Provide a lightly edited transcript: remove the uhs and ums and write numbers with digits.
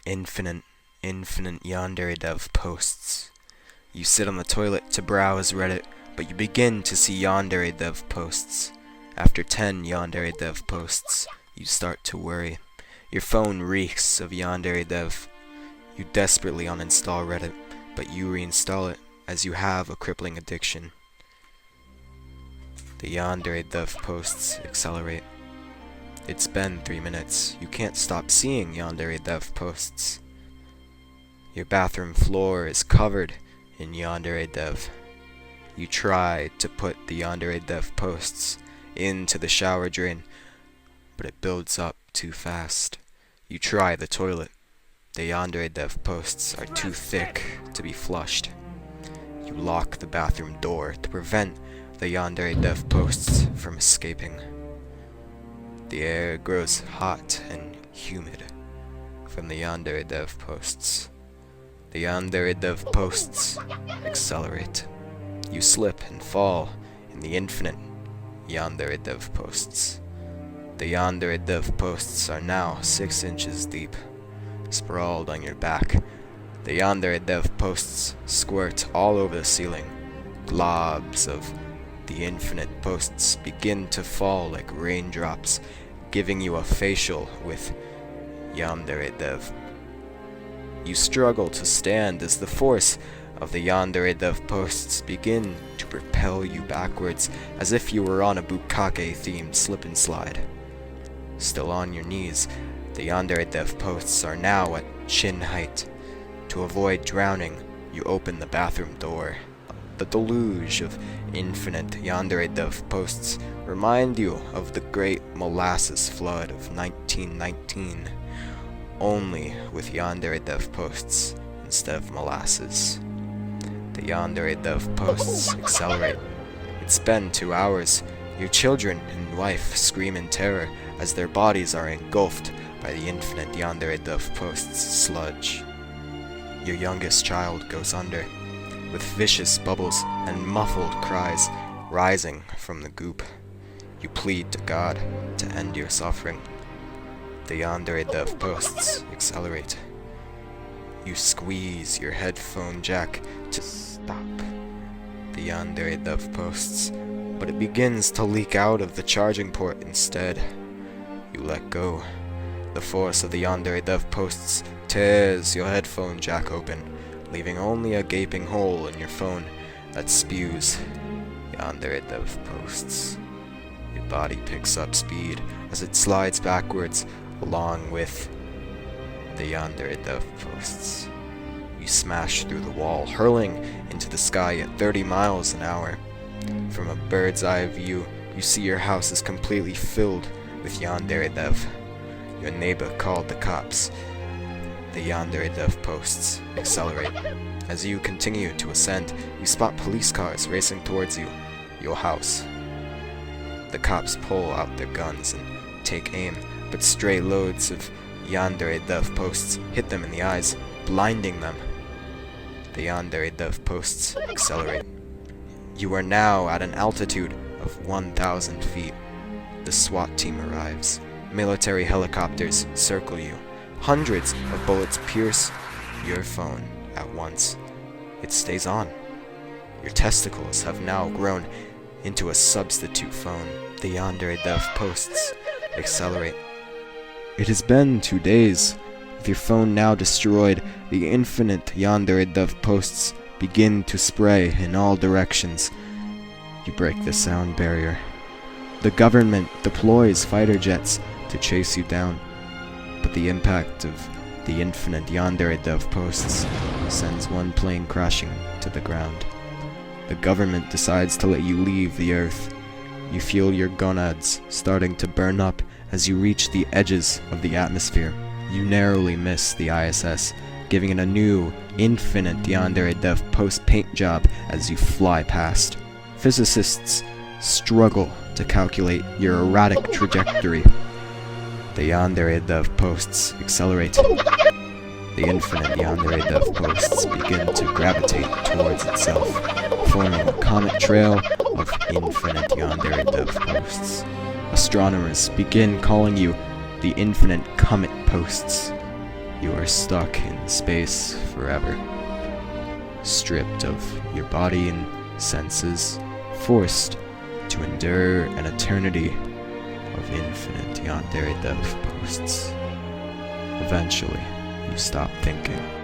Infinite, infinite Yandere Dev Posts. You sit on the toilet to browse Reddit, but you begin to see Yandere Dev Posts. After 10 Yandere Dev Posts, you start to worry. Your phone reeks of Yandere Dev. You desperately uninstall Reddit, but you reinstall it as you have a crippling addiction. The Yandere Dev Posts accelerate. It's been 3 minutes. You can't stop seeing Yandere Dev Posts. Your bathroom floor is covered in Yandere Dev. You try to put the Yandere Dev Posts into the shower drain, but it builds up too fast. You try the toilet. The Yandere Dev Posts are too thick to be flushed. You lock the bathroom door to prevent the Yandere Dev Posts from escaping. The air grows hot and humid from the Yandere Dev Posts. The Yandere Dev Posts accelerate. You slip and fall in the infinite Yandere Dev Posts. The Yandere Dev Posts are now 6 inches deep, sprawled on your back. The Yandere Dev Posts squirt all over the ceiling. Globs of the infinite posts begin to fall like raindrops, giving you a facial with Yandere Dev. You struggle to stand as the force of the Yandere Dev Posts begin to propel you backwards as if you were on a bukkake-themed slip and slide. Still on your knees, the Yandere Dev Posts are now at chin height. To avoid drowning, you open the bathroom door. The deluge of infinite Yandere Dev Posts remind you of the great molasses flood of 1919, only with Yandere Dev Posts instead of molasses. The Yandere Dev Posts accelerate. It's been 2 hours. Your children and wife scream in terror as their bodies are engulfed by the infinite Yandere Dev Posts sludge. Your youngest child goes under, with vicious bubbles and muffled cries rising from the goop. You plead to God to end your suffering. The Yandere Dev Posts accelerate. You squeeze your headphone jack to stop the Yandere Dev Posts, but it begins to leak out of the charging port instead. You let go. The force of the Yandere Dev Posts tears your headphone jack open, leaving only a gaping hole in your phone that spews Yandere Dev Posts. Your body picks up speed as it slides backwards along with the Yandere Dev Posts. You smash through the wall, hurling into the sky at 30 miles an hour. From a bird's eye view, you see your house is completely filled with Yandere Dev. Your neighbor called the cops. The Yandere Dev Posts accelerate. As you continue to ascend, you spot police cars racing towards you, your house. The cops pull out their guns and take aim, but stray loads of Yandere Dev Posts hit them in the eyes, blinding them. The Yandere Dev Posts accelerate. You are now at an altitude of 1,000 feet. The SWAT team arrives. Military helicopters circle you. Hundreds of bullets pierce your phone at once. It stays on. Your testicles have now grown into a substitute phone. The Yandere Dev Posts accelerate. It has been 2 days. With your phone now destroyed, the infinite Yandere Dev Posts begin to spray in all directions. You break the sound barrier. The government deploys fighter jets to chase you down, but the impact of the infinite Yandere Dev Posts sends one plane crashing to the ground. The government decides to let you leave the Earth. You feel your gonads starting to burn up as you reach the edges of the atmosphere. You narrowly miss the ISS, giving it a new, infinite Yandere Dev Post paint job as you fly past. Physicists struggle to calculate your erratic trajectory. The Yandere Dev Posts accelerate. The infinite Yandere Dev Posts begin to gravitate towards itself, forming a comet trail of infinite Yandere Dev Posts. Astronomers begin calling you the infinite comet posts. You are stuck in space forever, stripped of your body and senses, forced to endure an eternity of infinite Yandere Dev Posts. Eventually, you stop thinking.